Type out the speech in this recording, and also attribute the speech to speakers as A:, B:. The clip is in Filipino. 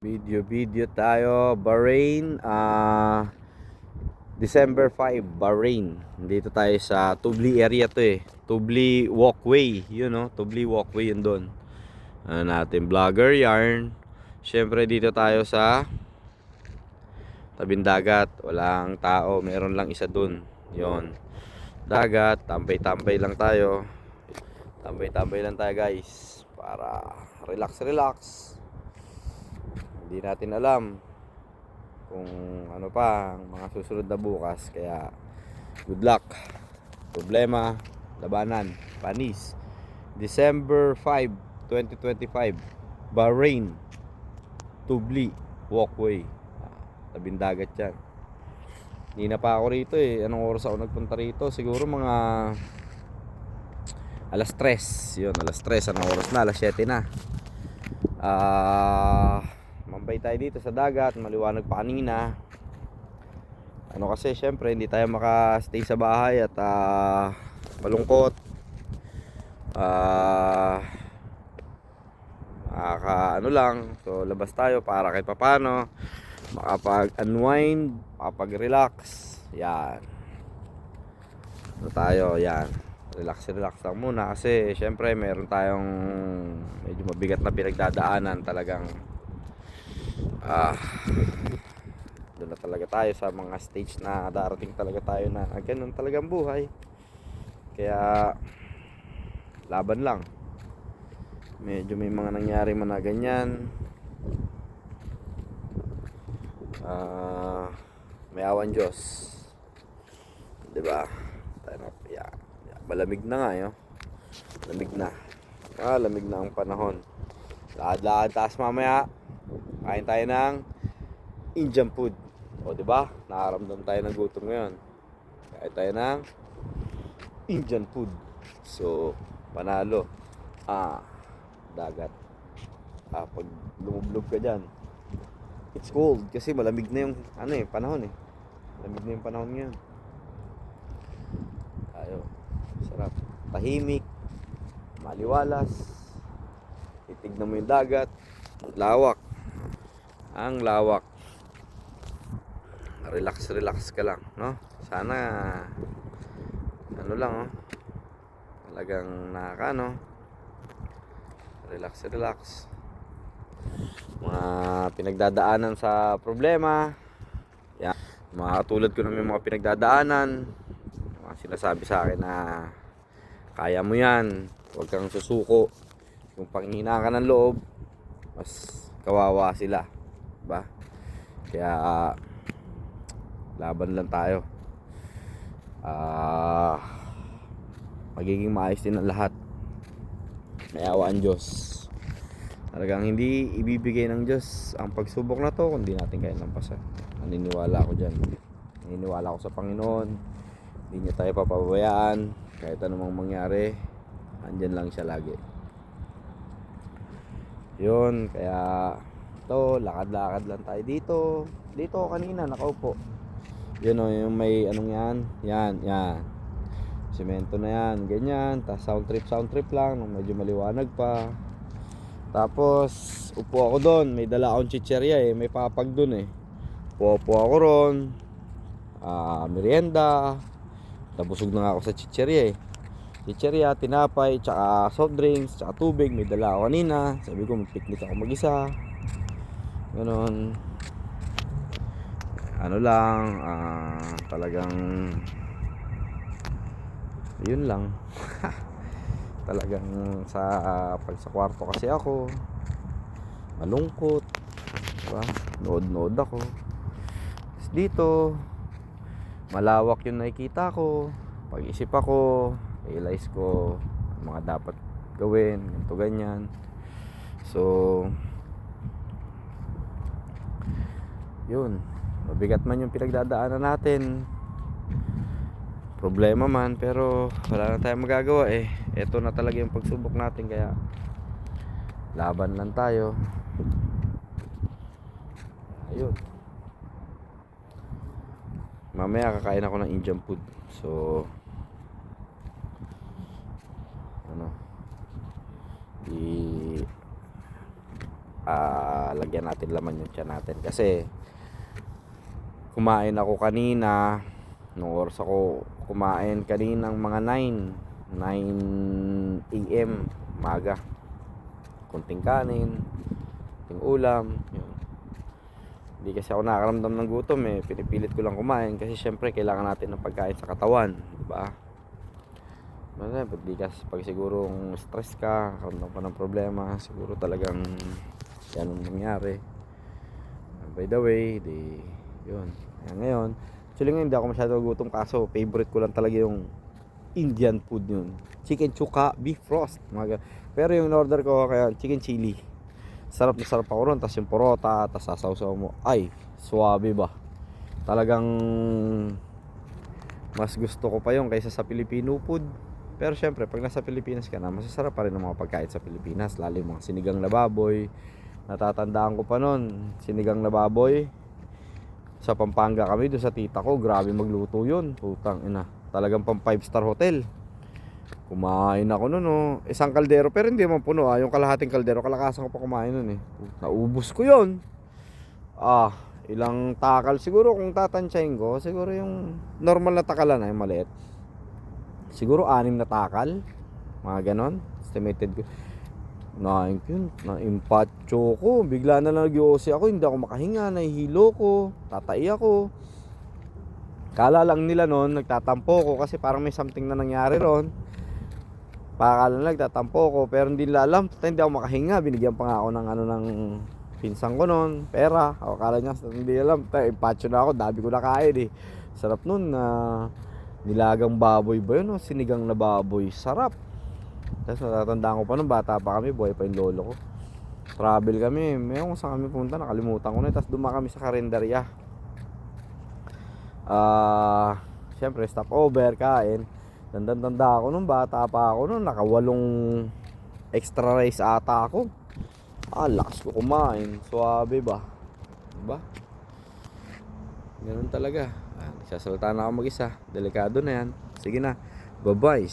A: Video tayo, Bahrain, December 5, Bahrain. Dito tayo sa Tubli area to eh. Tubli Walkway, yun no, Tubli Walkway yun doon. Ano natin, Vlogger Yarn. Syempre dito tayo sa tabing dagat, walang tao, meron lang isa doon. Yon. Dagat, tambay-tambay lang tayo. Tambay-tambay lang tayo, guys, para relax. Hindi natin alam kung ano pa ang mga susunod na bukas, kaya good luck. Problema, labanan, panis. December 5, 2025, Bahrain, Tubli Walkway, tabing dagat yan. Hindi na pa ako rito eh. Anong oras ako nagpunta rito? Siguro mga alas 3. Yun, alas 3. Anong oras na? Alas 7 na. Mambay tayo dito sa dagat, maliwanag pa kanina. Ano kasi syempre hindi tayo maka-stay sa bahay at malungkot. Ano lang, so labas tayo para kahit papano makapag-unwind, makapag-relax. Yan. Ano tayo, yan. Relax lang muna kasi syempre meron tayong medyo mabigat na pinagdadaanan talagang. Doon na talaga tayo sa mga stage na darating talaga tayo na ganun talagang buhay. Kaya laban lang. Medyo may mga nangyari man na ganyan. May awan Diyos, diba? Yeah. Malamig na nga yun. Lamig na ang panahon. Lakad taas mamaya. Kain tayo ng Indian food. O diba? Nakaramdam tayo ng gutom ngayon. Kain tayo ng Indian food. So, panalo. Dagat. Pag lumublog ka dyan, it's cold kasi malamig na yung panahon eh. Malamig na yung panahon ngayon. Tayo. Sarap. Tahimik. Maliwalas. Titignan mo yung dagat. Lawak. Ang lawak. Relax ka lang, no? Sana ano lang, oh. Talagang relax. Mga pinagdadaanan sa problema. Yan. Mga katulad ko na may mga pinagdadaanan. Mga sinasabi sa akin na kaya mo yan. Huwag kang susuko. Kung panghihina ka ng loob, mas kawawa sila. Diba? Kaya laban lang tayo. Magiging maayos din ang lahat. May awa ang Diyos. Talagang hindi ibibigay ng Diyos ang pagsubok na to kung di natin kaya lampasan. Naniniwala ako dyan. Naniniwala ako sa Panginoon. Hindi niya tayo papabayaan. Kahit anumang mangyari, andyan lang siya lagi. Yun, kaya ito, lakad lang tayo dito. Dito kanina nakaupo. Yun o, yung may anong yan. Semento na yan, ganyan. Tapos sound trip lang nung medyo maliwanag pa. Tapos upo ako doon, may dala akong chicherya eh, may papag doon eh. Upo ako ron. Merienda. Nabusog na nga ako sa chicherya eh. Chicherya, tinapay, tsaka soft drinks, tsaka tubig, may dala ako kanina. Sabi ko mag-picnic ako mag-isa. Ganon. Ano lang, talagang yun lang. Talagang pag sa kwarto kasi ako malungkot, diba? Nood ako. Tapos dito malawak yung nakikita ko. Pag-isip ako, realize ko mga dapat gawin, ganito ganyan. So yun, mabigat man yung pinagdadaanan natin, problema man, pero wala na tayong magagawa eh. Ito na talaga yung pagsubok natin, kaya laban lang tayo. Ayun, mamaya kakain ako ng Indian food. So lagyan natin laman yung tiyan natin. Kasi kumain ako kanina, nung oras ako kumain kaninang mga 9 AM maga. Kunting kanin, kunting ulam, yun. Hindi kasi ako nakakaramdam ng gutom eh. Pinipilit ko lang kumain kasi syempre kailangan natin ng pagkain sa katawan, di ba? Pag sigurong stress ka, karamdam ka ng problema, siguro talagang yan ang nangyari. By the way, yun. Ayan, ngayon, actually ngayon hindi ako masyado gutom kaso favorite ko lang talaga yung Indian food yun. Chicken chuka, beef roast. Pero yung order ko kaya chicken chili. Sarap na sarap ako ron. Tapos yung porota, tapos sasawsaw mo. Ay, suwabe ba? Talagang mas gusto ko pa yung kaysa sa Filipino food. Pero syempre, pag nasa Pilipinas ka na, masasarap pa rin ang mga pagkain sa Pilipinas. Lalo yung mga sinigang na baboy. Natatandaan ko pa nun, sinigang na baboy. Sa Pampanga kami, doon sa tita ko. Grabe magluto yun. Putang ina. Talagang pang 5-star hotel. Kumain ako nun, oh. Isang kaldero, pero hindi man puno, ah. Yung kalahating kaldero, kalakasan ko pa kumain nun, eh. Naubos ko yun. Ilang takal. Siguro kung tatansyahin ko, siguro yung normal na takalan, yung maliit. Siguro 6 na takal. Mga ganon. Estimated ko. Na-impacho ko. Bigla na lang nag-iossi ako. Hindi ako makahinga. Nahihilo ko. Tatai ako. Kala lang nila nun, nagtatampo ko kasi parang may something na nangyari ron. Pakala lang nagtatampo ko, pero hindi nila alam. Hindi ako makahinga. Binigyan pa nga ako ng ng pinsang ko nun, pera. Akala niya, hindi alam. Impacho na ako, dami ko na kain eh. Sarap nun na nilagang baboy ba yun? Sinigang na baboy. Sarap. Tapos natatandaan ko pa nung bata pa kami, buhay pa yung lolo ko. Travel kami. Mayroon kung saan kami punta, nakalimutan ko na. Tapos duma kami sa karinderya. Siyempre stop over, kain. Tanda ako nung bata pa ako nung nakawalong extra rice ata ako. Lakas ko kumain. Suwabe ba? Diba? Ganun talaga. Nagsasalita na ako mag-isa. Delikado na yan. Sige na. Bye-bye.